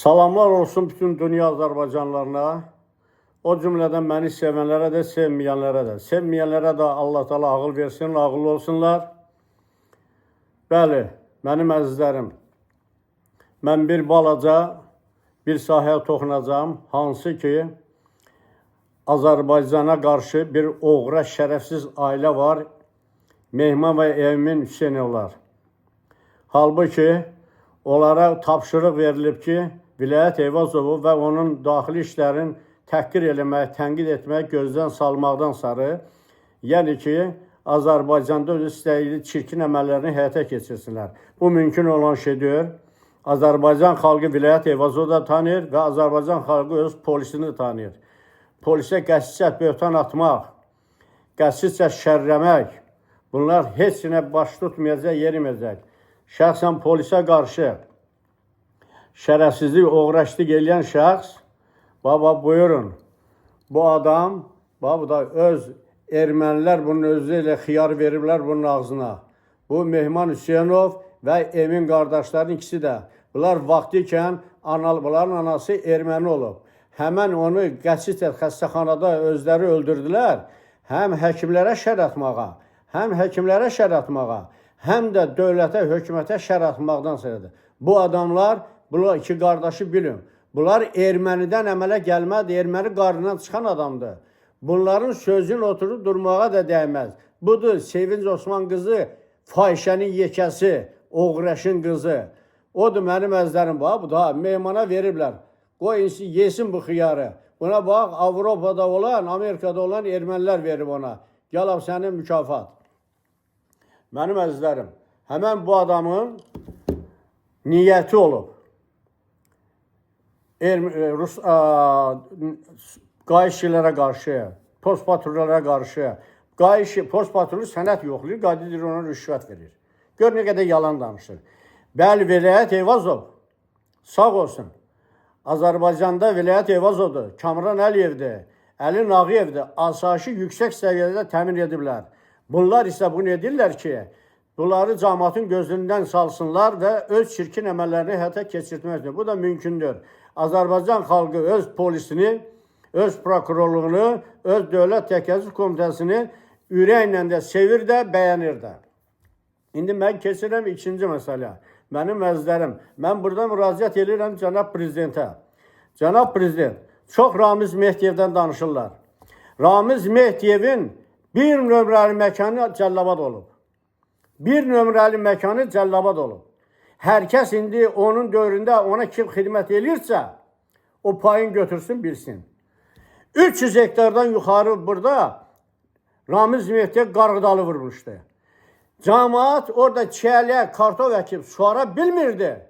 Salamlar olsun bütün dünya Azərbaycanlarına. O cümlədən məni sevənlərə də, sevməyənlərə də. Sevməyənlərə də Allah Teala ağıl versin, ağıllı olsunlar. Bəli, mənim əzizlərim, mən bir balaca bir sahəyə toxunacağım. Hansı ki, Azərbaycana qarşı bir oğra, şərəfsiz ailə var. Mehman və Emin Hüseynovlar. Halbuki, onlara tapşırıq verilib ki, Vilayət Eyvazovu və onun daxili işlərin təhqir eləmək, tənqid etmək, gözdən salmaqdan sarı, yəni ki, Azərbaycanda öz istəyili çirkin əməllərini həyata keçirsinlər. Bu mümkün olan şeydir. Azərbaycan xalqı Vilayət Eyvazovu da tanıyır və Azərbaycan xalqı öz polisini tanıyır. Polisə qəsdicə böhtan atmaq, qəsdicə şərləmək, bunlar heç nə baş tutmayacaq, yeriməyəcək. Şəxsən polisə qarşı şərəfsizlik, oğraşlıq eləyən şəxs, baba buyurun, bu adam, bu da öz ermənilər bunun özü ilə xiyar veriblər bunun ağzına. Bu Mehman Hüseynov və Emin qardaşların ikisi də. Bunlar vaxtikən bunların anası erməni olub. Həmən onu qəsdicə xəstəxanada özləri öldürdülər. Həm həkimlərə şər atmağa, həm də dövlətə, hökumətə şər atmaqdan sayıdır. Bu adamlar, bunlar iki qardaşı bilin. Bunlar ermənidən əmələ gəlmədi, erməni qarnından çıxan adamdır. Bunların sözün oturub durmağa da dəyməz. Budur Sevinç Osman qızı, fahişənin yekəsi, oğraşın qızı. Odur mənim əzlərim var, bu da Mehmana veriblər. Qoy yesin bu xiyarı. Buna bax, Avropada olan, Amerikada olan ermənilər verib ona. Gəl ab sənin mükafat. Mənim əzizlərim, həmən bu adamın niyyəti olub. Qayışçilərə qarşı, post patrullara qarşı, post patrulu sənət yoxlayır, qadidir ona rüşvət verir. Gör nə qədər yalan danışır. Bəli, Vilayət Eyvazov, sağ olsun. Azərbaycanda Vilayət Eyvazovdur, Kamran Əliyevdir, Əli Nağıyevdir, asayişi yüksək səviyyədə təmin ediblər. Bunlar isə bunu edirlər ki, bunları cəmaatın gözündən salsınlar və öz çirkin əməllərini həyata keçirtməkdir. Bu da mümkündür. Azərbaycan xalqı öz polisini, öz prokurorluğunu, öz dövlət təhlükəsizlik komitəsini ürəklə də sevir də, bəyənir də. İndi mən keçirəm ikinci məsələ. Mənim əzizlərim, mən burada müraciət edirəm cənab prezidentə. Cənab prezident, çox Ramiz Mehdiyevdən danışırlar. Ramiz Mehdiyevin bir nömrəli məkanı Cəllabad olub. Bir nömrəli məkanı Cəllabad olub. Hər kəs indi onun dövründə ona kim xidmət edirsə, o payını götürsün, bilsin. 300 hektardan yuxarı burada Ramiz Mehdiyev qarğıdalı vurmuşdu. Cəmaat orada çiyəliyə, kartof əkib suara bilmirdi.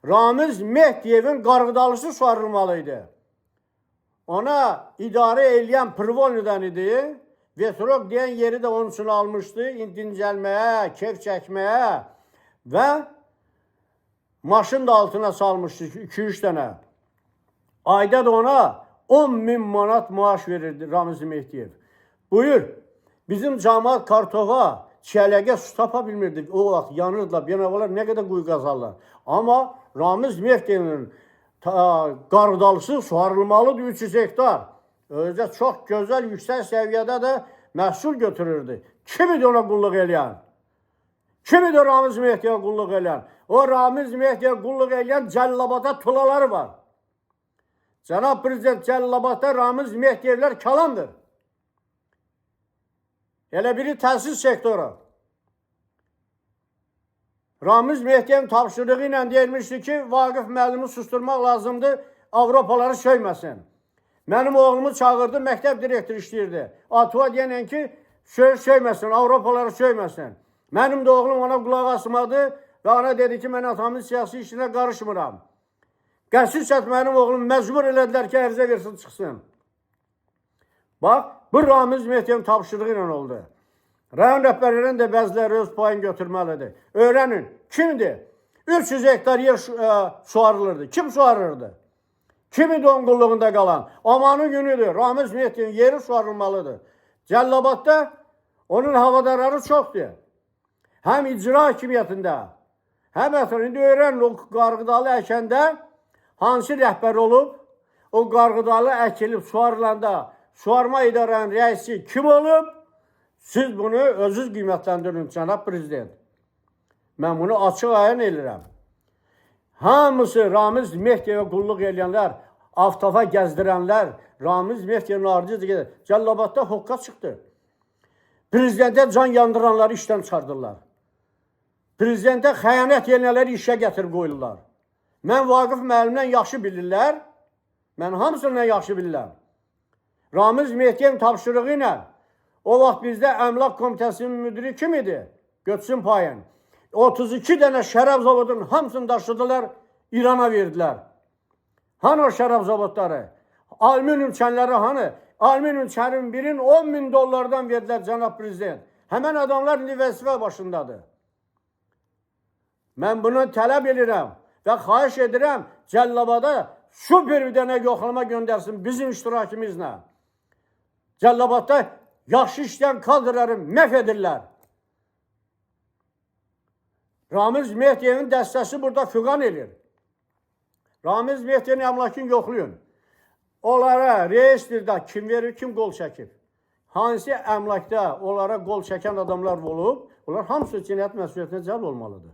Ramiz Mehdiyevin qarğıdalısı suarılmalıydı. Ona idarə eləyən Privolni'dən idi. Vetrok deyən yeri də onun üçün almışdı. Dincəlməyə, keyf çəkməyə və maşın da altına salmışdı 2-3 dənə. Ayda da ona 10.000 manat maaş verirdi Ramiz Mehdiyev. Buyur, bizim cəmaat kartofa, çiyələgə su tapa bilmirdi. O vaxt yanırdılar, beynavalar nə qədər quyu qazarlar. Amma Ramiz Mehdiyevin qarğıdalısı suarılmalıdır 300 hektar. Özdə çox gözəl, yüksək səviyyədə də məhsul götürürdü. Kim idi ona qulluq eləyən? Kim idi Ramiz Mehdiyevə qulluq eləyən? O Ramiz Mehdiyevə qulluq eləyən Cəllabada tulaları var. Cənab Prezident, Cəllabada Ramiz Mehdiyevlər kalandır. Elə biri təhsil sektoru. Ramiz Mehdiyevin tapşırığı ilə deyilmişdi ki, Vaqif müəllimi susturmaq lazımdır, Avropaları söyməsin. Mənim oğlumu çağırdı, məktəb direktoru işləyirdi. Atıva deyən ki, söyməsin, Avropaları söyməsin. Mənim də oğlum ona qulaq asmadı və ona dedi ki, mən atamın siyasi işinə qarışmıram. Qəsdicə mənim oğlum məcbur elədilər ki, ərizə versin, çıxsın. Bax, bu Ramiz Mehdiyevin tapşırığı ilə oldu. Rayon rəhbərlərinin də bəziləri öz payını götürməlidir. Öyrənin, kimdir? 300 hektar yer suarılırdı. Kim suarırdı? Kim idi onun qulluğunda qalan? Amanın günüdür. Ramiz Mehdiyevin yeri suarılmalıdır. Cəllabadda onun havadarları çoxdur. Həm icra hakimiyyətində, həm indi öyrənin o qarğıdalı əkəndə hansı rəhbər olub, o qarğıdalı əkilib suvarılanda suvarma idarənin rəisi kim olub? Siz bunu özünüz qiymətləndirin, cənab prezident. Mən bunu açıq ayan edirəm. Hamısı Ramiz Mehdiyevə qulluq edənlər, avtofa gəzdirənlər, Ramiz Mehdiyevin ardınca gedir. Cəllabadda hoqqa çıxdı. Prezidentə can yandıranları işdən çıxardılar. Prezidentə xəyanət edənləri işə gətirib qoyurlar. Mən Vaqif müəllimdən yaxşı bilirlər. Mən hamısından yaxşı bilirəm. Ramiz Mehdiyevin tapşırığı ilə o vaxt bizdə Əmlak Komitəsinin müdiri kim idi? Götsün payın. 32 dənə şərab zavodunun hamısını daşıdılar, İrana verdilər. Hani o şərab zavodları? Alüminium çənləri hani? Alüminium çənin birin 10.000 dollardan verdilər cənab prezident. Həmən adamlar indi vəzifə başındadır. Mən bunu tələb edirəm və xahiş edirəm Cəllabada super bir dənə yoxlama göndərsin bizim iştirakimizlə. Cəllabadda yaxşı işləyən kadrları məhv edirlər. Ramiz Mehdiyevin dəstəsi burada füqan edir. Ramiz Mehdiyevin əmlakını yoxlayın. Onlara reyestrdə kim verir, kim qol çəkib. Hansı əmlakda onlara qol çəkən adamlar olub, onlar hamısı cinayət məsuliyyətinə cəlb olmalıdır.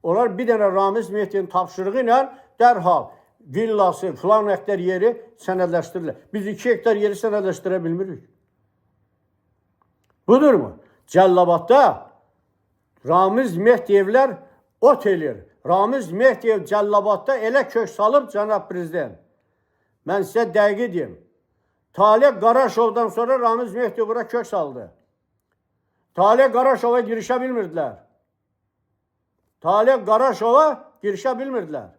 Onlar bir dənə Ramiz Mehdiyevin tapşırığı ilə dərhal villası, filan hektar yeri sənədləşdirilir. Biz 2 hektar yeri sənədləşdirə bilmirik. Budurmu? Cəllabadda Ramiz Mehdiyevlər ot elir. Ramiz Mehdiyev Cəllabadda elə kök salıb cənab prezident. Mən sizə dəqiq deyim. Talih Qaraşovdan sonra Ramiz Mehdiyev bura kök saldı. Talih Qaraşova girişə bilmirdilər. Talih Qaraşova girişə bilmirdilər.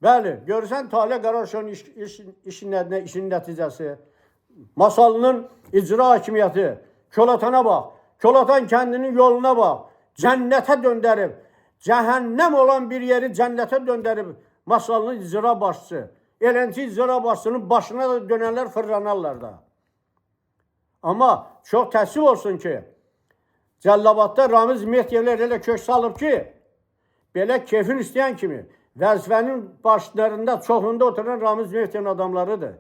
Bəli, görürsən Talih Qaraşovun işin nəticəsi. Masalının icra hakimiyyəti. Kölatana bax. Kölatan kəndinin yoluna bax. Cənnətə döndərib. Cəhənnəm olan bir yeri cənnətə döndərib. Masalının icra başçısı. Elənçi icra başçısının başına da dönənlər fırlanarlar da. Amma çox təəssüf olsun ki, Cəllabadda Ramiz Mehdiyevlər elə kök salıb ki, belə keyfin istəyən kimi vəzifənin başlarında çoxunda oturan Ramiz Mehdiyevin adamlarıdır.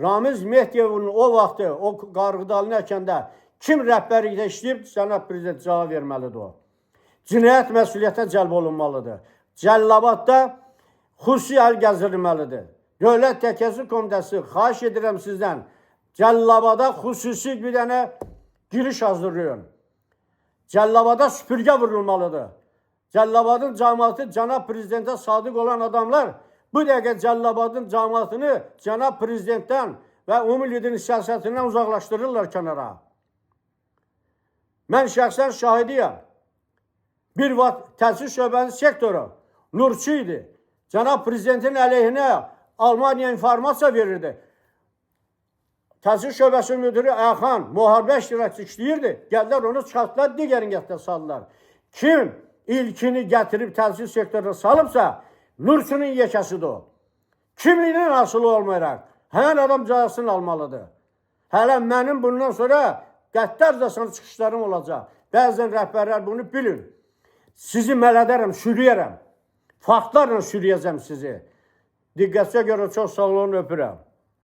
Ramiz Mehdiyevin o vaxtı, o qarğıdalını əkəndə kim rəhbərlikdə işləyib, cənab prezident cavab verməlidir o. Cinayət məsuliyyətə cəlb olunmalıdır. Cəllabadda xüsusi əl gəzdirilməlidir. Dövlət Təhlükəsizlik Komitəsi, xahiş edirəm sizdən, Cəllabada xüsusi bir dənə giriş hazırlayın. Cəllabada süpürgə vurulmalıdır. Cəllabadın cəmiyyəti cənab prezidentə sadiq olan adamlar bu dəqiqə Cəllabadın cəmiyyətini cənab prezidentdən və ümumi liderin siyasətindən uzaqlaşdırırlar kənara. Mən şəxsən şahidiyəm. Bir vaxt təhsil şöbənin sektoru Nurçu idi. Cənab prezidentin əleyhinə Almaniya informasiya verirdi. Təhsil şöbəsinin müdürü Əxan müharibə iştirakçı işləyirdi. Gəldilər onu çıxartdılar, digərini gətirib saldılar. Kim ilkini gətirib təhsil sektoruna salıbsa, Nurçunun yekəsidir o. Kimliyindən asılı olmayaraq, həmən adam cəzasını almalıdır. Hələ mənim bundan sonra qəddarcasına çıxışlarım olacaq. Bəzən rəhbərlər bunu bilin. Sizi mələdərəm, sürüyərəm. Faktlarla sürüyəcəm sizi. Diqqətə görə çox sağ olun, öpürəm.